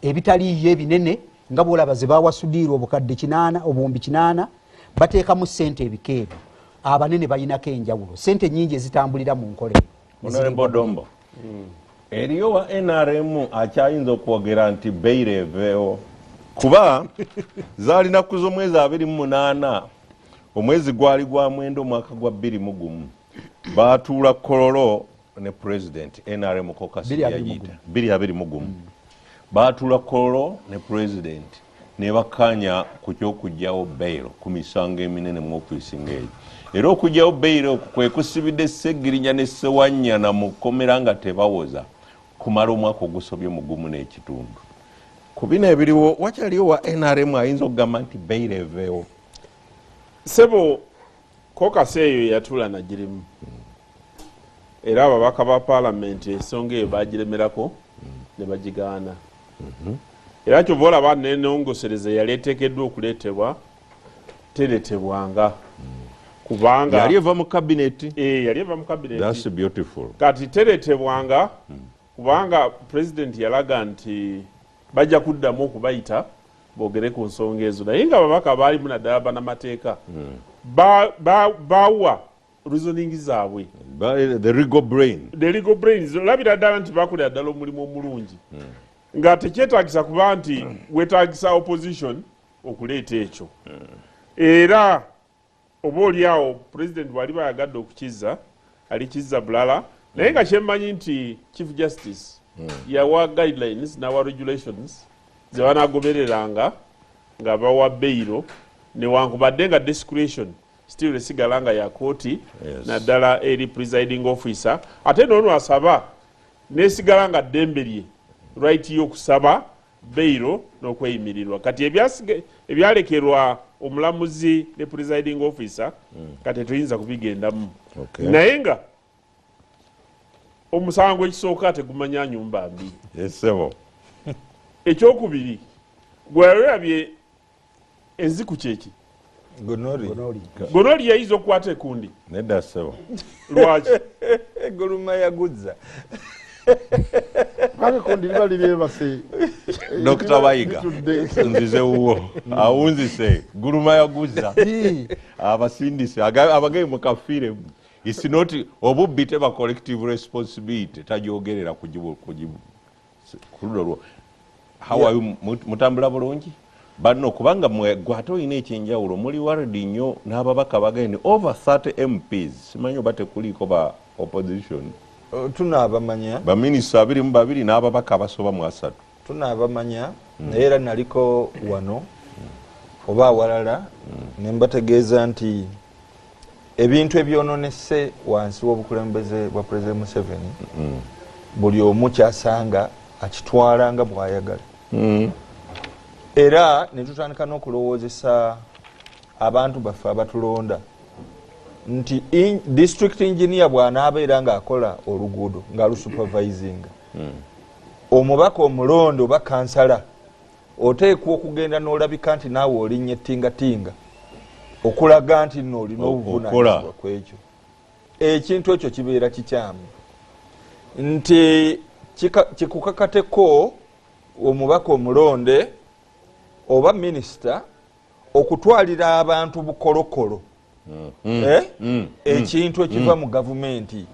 ebitaliiyo ebinene nga bwolaba ze bawasudiira obukadde 8 obuwumbi 8 bateekamu ssente ebikeeru abanene balinako enjawulo ssente nyingi ezitambulira mu nkola eyo eriyo wa NRM akyayinza okwogera nti beire eveewo kuba zaalina kuza omwezi 28 omwezi gwali gwa mwenda omwaka gwa 21 baatuula kololo ne president NRM kokasi yayita 21 baatuula kololo ne president ne bakanya ku ky'okugyawo bailo ku misango eminene mu ofiisi ng'eyo era okugyawo bailo kwe kusibidde Ssegirinya ne Ssewanyana mu kkomera nga tebawoza kumala omwaka ogusobye mu gumu n'ekitundu ku bino ebiriwo wakyaliwo wa NRM ayinza okugamba nti bailo eveewo sebo kokasi eyo yatuula nagirimu era ababaka ba paalamenti ensonga eyo bagiremerako ne bagigaana era kyova olaba nenongosereza yali eteekeddwa okuleetebwa teretebwanga kubanga yali eva mu kabineti yali eva mu kabineti that's beautiful kati teretebwanga kubanga president yalaga nti bajja kuddamu okubayita boogere ku nsonga ezo naye nga ababaka baalimu naddala banamateeka bawa reasoning zaabwe the legal brains olabira ddala nti bakolera ddala omulimu omulungi nga tekyetaagisa kuba nti wetaagisa opposition okuleeta ekyo era oba oliawo president bwali bayagadde okukiza alikizza bulala naye nga kyemmanyi nti chief justice yawa guidelines nawa regulations zebanagobereranga nga bawa bailo newankubadde nga discretion still esigala nga ya kooti naddala eri presiding officer ate noono asaba nesigala nga ddembe lye right y'okusaba bailo n'okweyimirirwa kati ebyalekerwa omulamuzi ne presiding officer kati tuyinza kubigendamu naye nga omusango ekisooka tegumanya nyumba mbi yesebo ekyokubiri gweyalabye enziku kyeki gonoli yayinza okukwata ekundi nedda sebo lwaki guluma yaguzza ekundi liba liryebase Dr. Bayiga nzize wuwo awunzise guluma yaguzza abasindise abageye mukafiire it's not obubbi teba collective responsibility tajogerera kujibu kululwo how are you mutambula bulungi bano kubanga gwato ine ekyenjawulo muli wardi nnyo n'ababaka bagende over 30 MPs simanyo bate kuliko ba opposition tunaabamanya baminisita 22 n'ababaka abasoba mu 3 tunaabamanya naye era naliko wano oba awalala ne mbategeeza nti ebintu ebyononese wansi w'obukulembeze bwa President Museveni buli omu kyasanga akitwala nga bw'ayagala era ne tutandika n'okulowoozesa abantu baffe abatulonda nti district engineer bw'anaabeera ng'akola oluguudo ng'alusupervisinga omubaka omulondo oba kansala oteekwa okugenda n'olabika nti naawe olinnye ettingatinga okulaga nti nno olina obuvunaanyizibwa ku ekyo ekintu ekyo kibeera kikyamu nti kikukakateko omubaka omulonde oba minisita okutwalira abantu bukolokolo ekintu ekiva mu gavumenti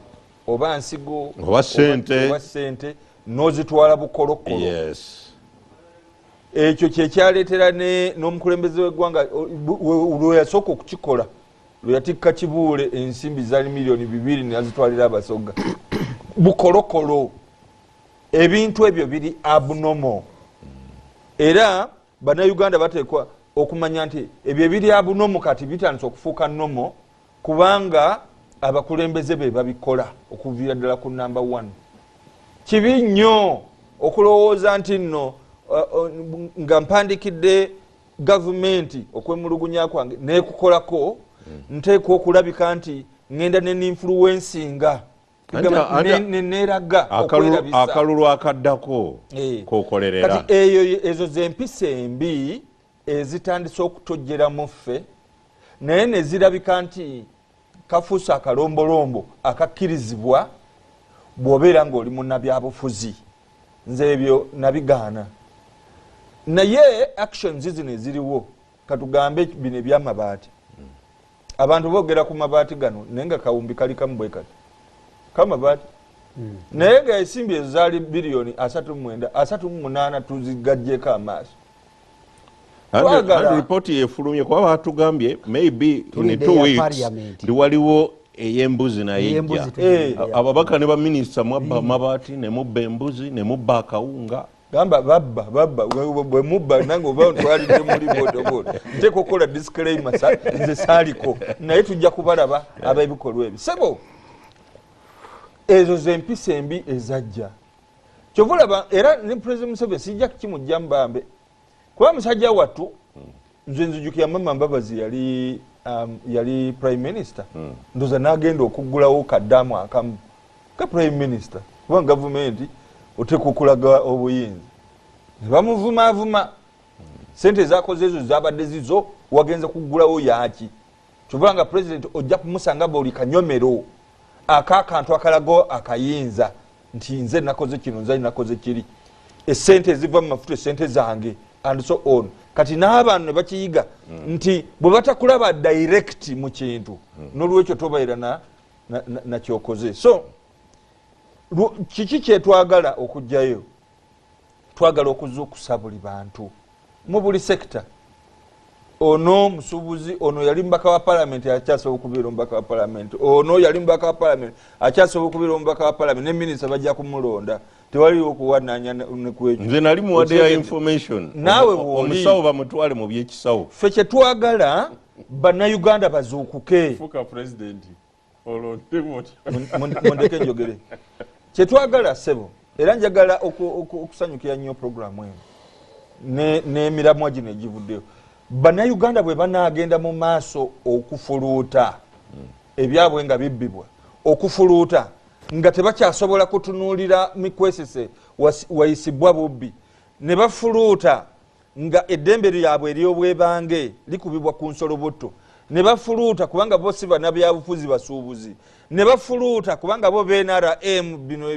oba nsigo oba ssente n'ozitwala bukolokolo. Ekyo kyekyaleetera n'omukulembeze w'eggwanga lwe yasooka okukikola lwe yatikka Kibuule ensimbi zaali miliyoni 2 nazitwalira Abasoga bukolokolo. Ebintu ebyo biri abnormal era bannayuganda bateekwa okumanya nti ebyo ebiri abnormal kati bitandise okufuuka normal kubanga abakulembeze be babikola okuviira ddala ku number 1. Kibi nnyo okulowooza nti nno nga mpandikidde gavumenti okwemulugunya kwange neekukolako nteekwa okulabika nti ngenda n'influencinga neeraga okwerabisa akalulu akaddako kokolerera. Kati ezo zempisa embi ezitandise okutojjeramu ffe naye ne zirabika nti kafuusa akalombolombo akakkirizibwa bw'obeera ng'oli munnabyabufuzi. Nze ebyo nabigaana. Naye actions zino eziriwo katugambe bino ebyamabaati. Abantu boogera ku mabaati gano naye nga kawumbi kali kamu bwe kati kamabaati naye nga ensimbi ezo zaali biliyoni 38 tuzigajjeko amaaso. Ripooti efulumye kuba batugambye maybe in 2 weeks waliwo ey'embuzi naye ejja. Ababaka ne baminisita mwabba amabaati ne mubba embuzi ne mubba akawunga. Gamba babba bwe mubba nange oba ntwalidde muri bodobodo nteeka okukola disclaimer nze saaliko naye tujja kubalaba ab'ebikolwa ebyo. Sebo ezo zempisa embi ezajja kyova olaba era ne President Museveni sijja kukimujja mbambe kuba musajja wattu nze nzijukira Mama Mbabazi yali Prime Minister ndoza n'agenda okuggulawo kaddaamu akamu ka Prime Minister kuba gavumenti oteeka okulaga obuyinza ne bamuvumaavuma sente ezakoze ezo zabadde zizo wagenza kuggulawo yaaki kyova nga President ojja kumusanga buli kanyomero akakantu akalago akayinza nti nze nakoze kino nze nakoze kiri esente eziva mu mafuta esente zange and so on. Kati n'abantu ne bakiyiga nti bwe batakulaba direct mu kintu n'olwekyo tobaira na kyokoze. So kiki kyetwagala okujjayo? Twagala okuzuukusa buli bantu mu buli sekita. Ono musubuzi ono yali mbaka wa parliament akyasobola okubeera mbaka wa parliament, ono yali mbaka wa parliament akyasobola okubeera mbaka wa parliament, ne minisita bajja kumulonda. Tewali okuwananya ne kwekyo. Nze nali muwadde ya information nawe omusawo bamutwale mu byekisawo. Ffe kye twagala bannayuganda bazuukuke. Fuka president olonde moti mondeke njogere kye twagala ssebo era njagala okusanyukira nnyo programu eno n'emiramwa gino egivuddeyo. Bannayuganda bwe banaagenda mu maaso okufuluuta ebyabwe nga bibbibwa okufuluuta nga tebakyasobola kutunuulira mikwesese wayisibwa bubbi ne bafuluuta nga eddembe lyabwe ery'obwebange likubibwa ku nsolobotto ne bafuluuta kubanga bo si bannabyabufuzi basuubuzi ne bafuluuta kubanga bo BNRM bino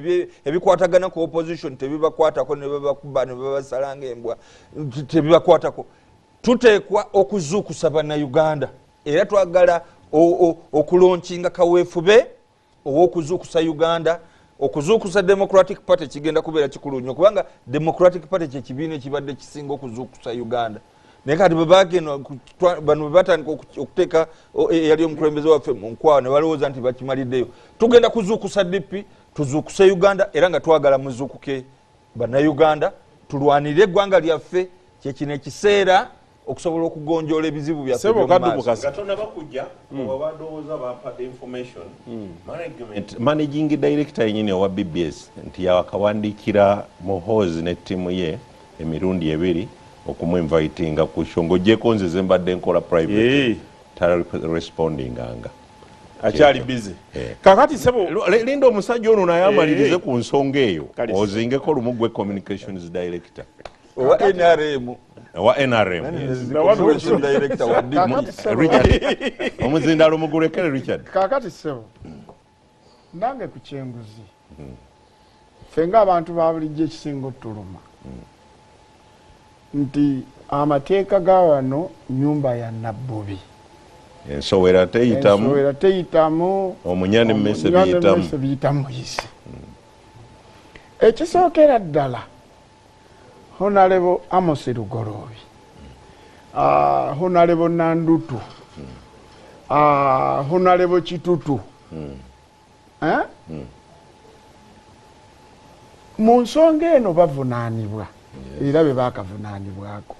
ebikwatagana ku opposition tebibakwatako ne babakuba ne babasalanga embwa tebibakwatako. Tuteekwa okuzuukusa bannayuganda era twagala okulonkinga kaweefube ow'okuzuukusa Uganda. Okuzuukusa Democratic Party kigenda kubeera kikulu nnyo kubanga Democratic Party kye kibiina ekibadde kisinga okuzuukusa Uganda. Naye kati bwe bagenda bano bwe batandika okuteeka eyali omukulembeze waffe mu nkwawa ne balowooza nti bakimaliddeyo. Tugenda kuzuukusa DP tuzuukuse Uganda era nga twagala muzuukuke bannayuganda tulwanire eggwanga lyaffe. Kyekino ekiseera okusobola okugonjoola ebizibu byaffe sebo kaddubukazi Katonda bakujja obadowooza bapadde information managing director yenyini owa BBS nti yakawandiikira Muhoozi ne ttiimu ye emirundi 2 okumuinvitinga ku shongo gyeko nze ze mbadde nkola private tara responding anga akyali busy kakati sebo linda omusajja ono naye amalirize ku nsonga eyo ozingeko lumu gwe communications director owa NRM omuzindalo mugurekere Richard. Kakati sebo nange ku kyenguzi ffe ng'abantu ba bulijjo ekisinga ottuluma nti amateeka ga wano nyumba ya Nabbubi ensowera teyitamu omunyane mmese biyitamu muyise. Ekisookera ddala Honorable Amos Lugoloobi, Honorable Nandutu, Honorable Kitutu, mu nsonga eno bavunaanibwa era be baakavunaanibwako.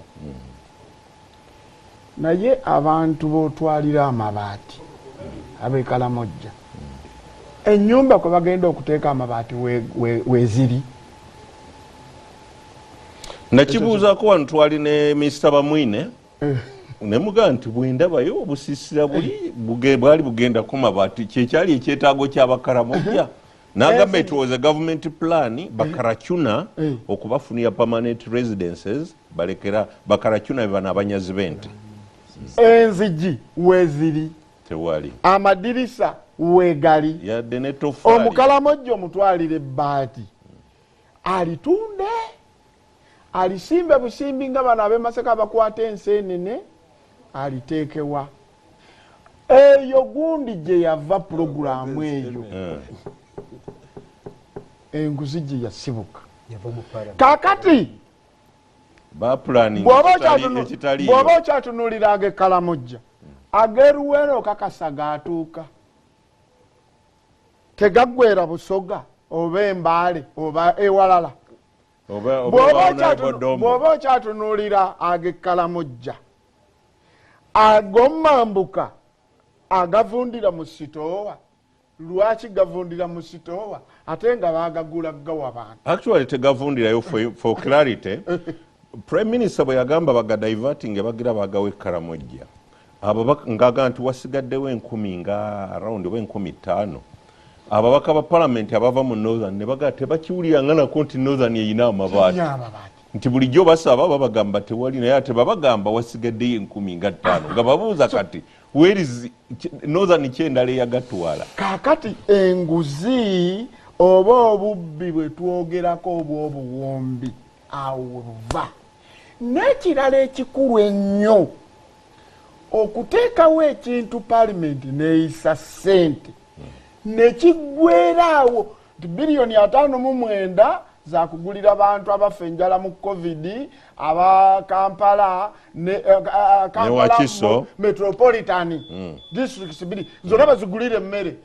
Naye abantu b'otwalira amabaati ab'Ekalamojja, ennyumba kwe bagenda okuteeka amabaati weeziri. Nakibuuzaako wano twali ne Mr. Bamwine ne mugaa nti bwendabayo obusiisira bwali bugenda ku mabaati kyekyali ekyetaago ky'Abakaramojja. N'agamba it was a government plan Bakarachuna okubafunira permanent residences balekera Bakarachuna bana abanyazi bente. Enzigi weeziri tewali, amadirisa weegali, yadde ne tofaali. Omukalamojja omutwalire ebbaati alitunde alisimbe busimbi nga bano ab'emasaka bakwata enseenene aliteekewa. Eyo gundi gye yava pulogulaamu eyo enguzi gye yasibuka. Kaakati bw'oba okyatunuulira ag'Ekalamojja, ag'Eruwero okakasa gaatuuka tegaggwera Busoga oba Embaale oba ewalala. Bw'oba okyatunuulira ag'Ekalamojja, ag'Omambuka agavundira mu sitoowa, lwaki gavundira mu sitoowa ate nga baagagula gawa abantu? Actually tegavundirayo for clarity. Prime Minister bwe yagamba bagadiverting bagira bagawe Karamojja, abo ngaga nti wasigaddewo 10,000 nga around 15,000. Ababaka ba parliament abava mu Northern ne baga tebakiwulira nga nako nti Northern yeyina amabaati nti bulijjo basaba babagamba tewali, naye ate babagamba wasigaddeyo 10,500 nga babuuza kati where is Northern kyendala eyagatwala. Kaakati enguzi oba obubbi bwe twogerako obw'obuwombi awo buva. N'ekirala ekikulu ennyo okuteekawo ekintu parliament neeyisa ssente nekiggweraawo nti biliyoni 59 zakugulira abantu abafa enjala mu COVID, aba Kampala metropolitan districts biri zonna bazigulire emmere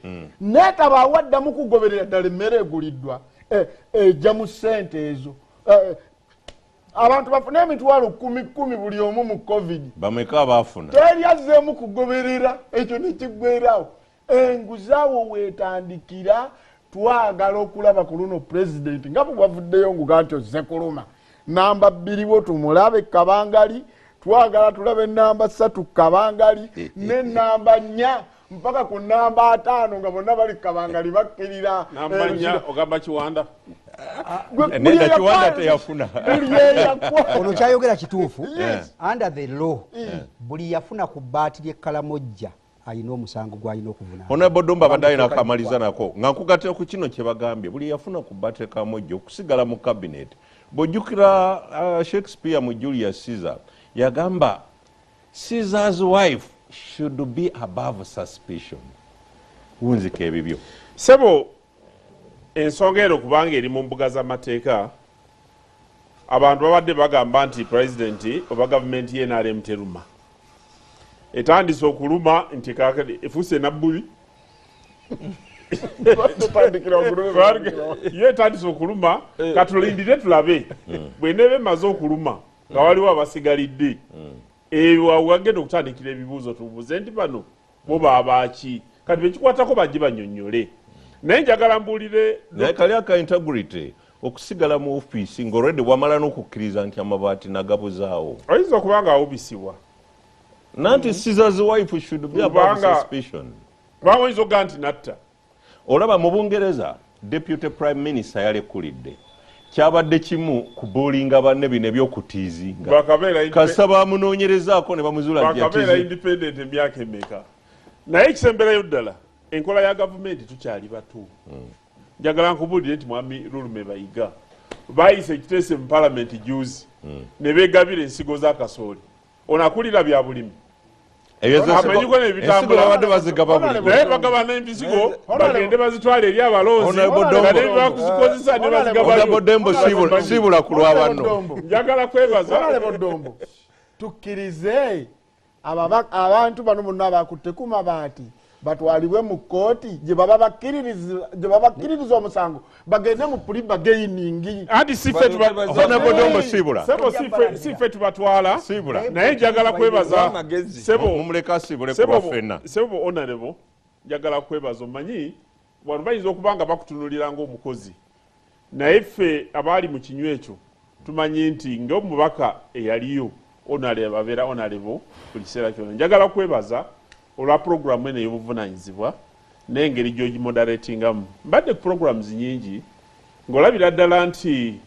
netaba awaddamu kugoberera ddala emmere eguliddwa ejja mu ssente ezo. Abantu bafuna emitwalo 10 buli omu mu COVID, bameka abafuna teri azzeemu kugoberera ekyo nekiggweraawo. Enguzaawo weetandikira twagala okulaba ku luno president nga bwavuddeyo nguga nti ozze kuluma namba 2 wo tumulabe Kabangali, twagala tulabe namba 3 Kabangali ne namba 4 mpaka ku namba 5 nga bonna bali Kabangali bakkirira. Namba 4 ogamba Kiwanda nenda Kiwanda teyafuna. Ono kyayogera kituufu. Under the law buli yafuna ku bbaati ly'Ekalamojja ayina omusango gw'alina okuvuna. Honorable Domba baddayo nakamaliza nako nga nkugatira ku kino kye bagambye buli yafuna ku bbaati y'Ekalamojja okusigala mu cabinet. Bw'ojjukira Shakespeare mu Julius Caesar yagamba Caesar's wife should be above suspicion. Wunzika ebibyo sebo ensonga ero kubanga eri mu mbuga z'amateeka abantu babadde bagamba nti president oba gavumenti y'NRM teruma etandise okuluma nti kakati efuse nabbuli ye etandise okuluma katulindire tulabe bweneba emaze okuluma nga waliwo abasigalidde eyo wagenda okutandikira ebibuuzo tubuuze nti bano bo baabaki kati bekikwatako bajje banyonyole. Naye njagala mbuulire naye kali aka integrity okusigala mu ofiisi ng'olwedde wamala n'okukkiriza nti amabaati nagabuzaawo oyinza okuba nga awubisibwa nanti Caesar's wife should be above suspicion. Kubanga oyinza okuga nti natta. Olaba mu Bungereza deputy prime minister yalekulidde kyabadde kimu kubuulinga banne bino ebyokutiizinga kasa bamunoonyerezaako ne bamuzula bakabeera independent emyaka emeka. Naye ekisemberayo ddala enkola ya gavumenti tukyali bato. Njagala nkubuulire nti mwami Lulume Bayiga bayise ekiteese mu parliament juzi ne beegabira ensigo za kasooli. Onakulira bya bulimi amanyiko nebitambula babadde bazigaba buli naye bagabana empisigo bagende bazitwala eri abalonzi bakuzikozesa ne bazigabayo Dembo sibula ku lwabanno. Njagala kwebaza tukkirize abantu bano bonna abakutte ku mabaati batwalibwe mu kkooti gye baba bakkiririza omusango bagende mu puliba geiningi andi sife tubatwala naye njagala kwebaza sebo honorable njagala kwebaza omanyi wano bayinza okuba nga bakutunulira ng'omukozi naye ffe abaali mu kinywa ekyo tumanyi nti ng'omubaka eyaliyo honorable abeera honorable buli kiseera kyonna njagala kwebaza olwa programu eno ey'obuvunanyizibwa n'engeri gy'ogimoderatingamu mbadde programs nyingi ng'olabira ddala nti